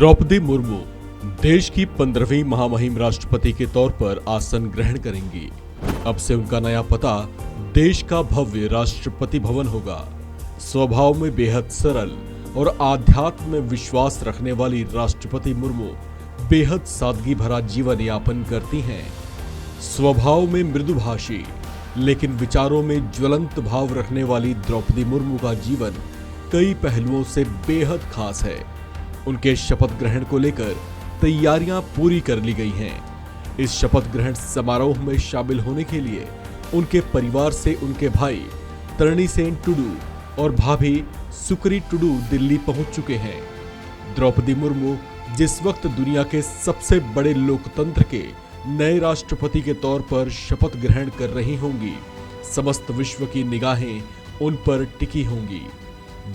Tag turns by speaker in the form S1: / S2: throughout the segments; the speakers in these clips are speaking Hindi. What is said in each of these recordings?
S1: द्रौपदी मुर्मू देश की 15वीं महामहिम राष्ट्रपति के तौर पर आसन ग्रहण करेंगी। अब से उनका नया पता देश का भव्य राष्ट्रपति भवन होगा। स्वभाव में बेहद सरल और आध्यात्म में विश्वास रखने वाली राष्ट्रपति मुर्मू बेहद सादगी भरा जीवन यापन करती हैं। स्वभाव में मृदुभाषी लेकिन विचारों में ज्वलंत भाव रखने वाली द्रौपदी मुर्मू का जीवन कई पहलुओं से बेहद खास है। उनके शपथ ग्रहण को लेकर तैयारियां पूरी कर ली गई हैं। इस शपथ ग्रहण समारोह में शामिल होने के लिए उनके परिवार से उनके भाई तरणीसेन टुडू और भाभी सुकरी टुडू दिल्ली पहुंच चुके हैं। द्रौपदी मुर्मू जिस वक्त दुनिया के सबसे बड़े लोकतंत्र के नए राष्ट्रपति के तौर पर शपथ ग्रहण कर रही होंगी, समस्त विश्व की निगाहें उन पर टिकी होंगी।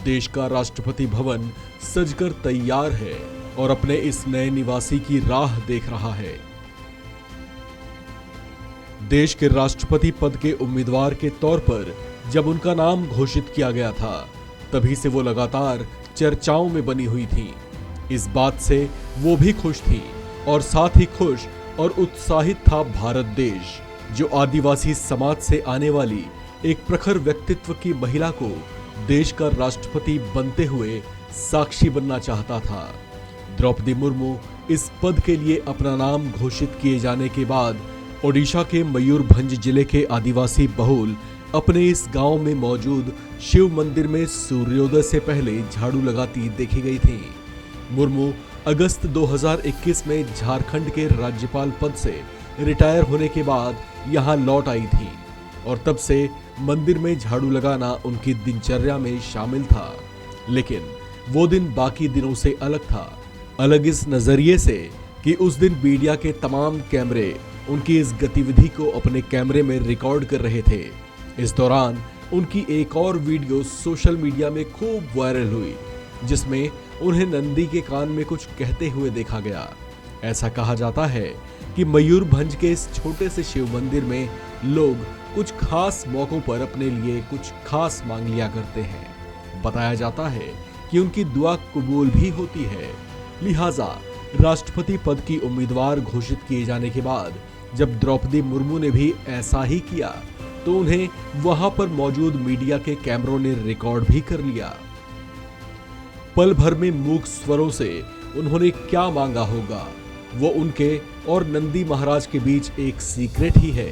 S1: देश का राष्ट्रपति भवन सजकर तैयार है और अपने इस नए निवासी की राह देख रहा है। देश के राष्ट्रपति पद के उम्मीदवार के तौर पर जब उनका नाम घोषित किया गया था, तभी से वो लगातार चर्चाओं में बनी हुई थी। इस बात से वो भी खुश थी और साथ ही खुश और उत्साहित था भारत देश, जो आदिवासी समाज से आने वाली एक प्रखर व्यक्तित्व की महिला को देश का राष्ट्रपति बनते हुए साक्षी बनना चाहता था। द्रौपदी मुर्मू इस पद के लिए अपना नाम घोषित किए जाने के बाद ओडिशा के मयूरभंज जिले के आदिवासी बहुल अपने इस गांव में मौजूद शिव मंदिर में सूर्योदय से पहले झाड़ू लगाती देखी गई थी। मुर्मू अगस्त 2021 में झारखंड के राज्यपाल पद से रिटायर होने के बाद यहां लौट आई थी और तब से मंदिर में झाड़ू लगाना उनकी दिनचर्या में शामिल था। लेकिन वो दिन बाकी दिनों से अलग था। अलग इस नजरिए से कि उस दिन मीडिया के तमाम कैमरे उनकी इस गतिविधि को अपने कैमरे में रिकॉर्ड कर रहे थे। इस दौरान उनकी एक और वीडियो सोशल मीडिया में खूब वायरल हुई, जिसमें उन्हें नंदी के कान में कुछ कहते हुए देखा गया। ऐसा कहा जाता है कि मयूरभंज के इस छोटे से शिव मंदिर में लोग कुछ खास मौकों पर अपने लिए कुछ खास मांग लिया करते हैं। बताया जाता है कि उनकी दुआ कबूल भी होती है। लिहाजा राष्ट्रपति पद की उम्मीदवार घोषित किए जाने के बाद जब द्रौपदी मुर्मू ने भी ऐसा ही किया, तो उन्हें वहां पर मौजूद मीडिया के कैमरों ने रिकॉर्ड भी कर लिया। पल भर में मूक स्वरों से उन्होंने क्या मांगा होगा, वो उनके और नंदी महाराज के बीच एक सीक्रेट ही है,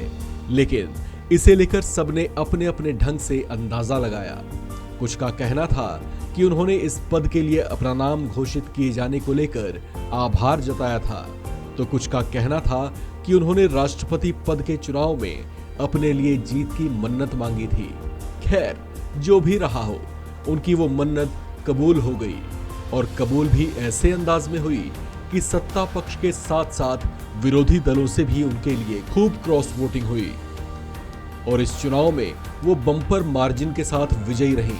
S1: लेकिन इसे लेकर सबने अपने अपने ढंग से अंदाजा लगाया। कुछ का कहना था कि उन्होंने इस पद के लिए अपना नाम घोषित किए जाने को लेकर आभार जताया था, तो कुछ का कहना था कि उन्होंने राष्ट्रपति पद के चुनाव में अपने लिए जीत की मन्नत मांगी थी। खैर, जो भी रहा हो, उनकी वो मन्नत कबूल हो गई और कबूल भी ऐसे अंदाज में हुई कि सत्ता पक्ष के साथ साथ विरोधी दलों से भी उनके लिए खूब क्रॉस वोटिंग हुई और इस चुनाव में वो बम्पर मार्जिन के साथ विजयी रहीं।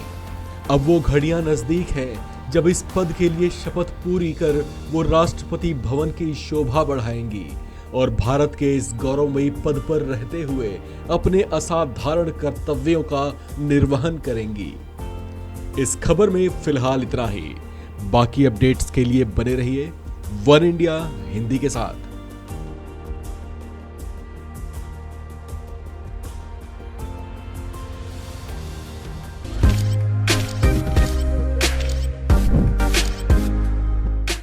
S1: अब वो घड़ियां नजदीक हैं जब इस पद के लिए शपथ पूरी कर वो राष्ट्रपति भवन की शोभा बढ़ाएंगी और भारत के इस गौरवमयी पद पर रहते हुए अपने असाधारण कर्तव्यों का निर्वहन करेंगी। इस खबर में फिलहाल इतना ही। बाकी अपडेट्स के लिए बने रहिए वन इंडिया हिंदी के साथ।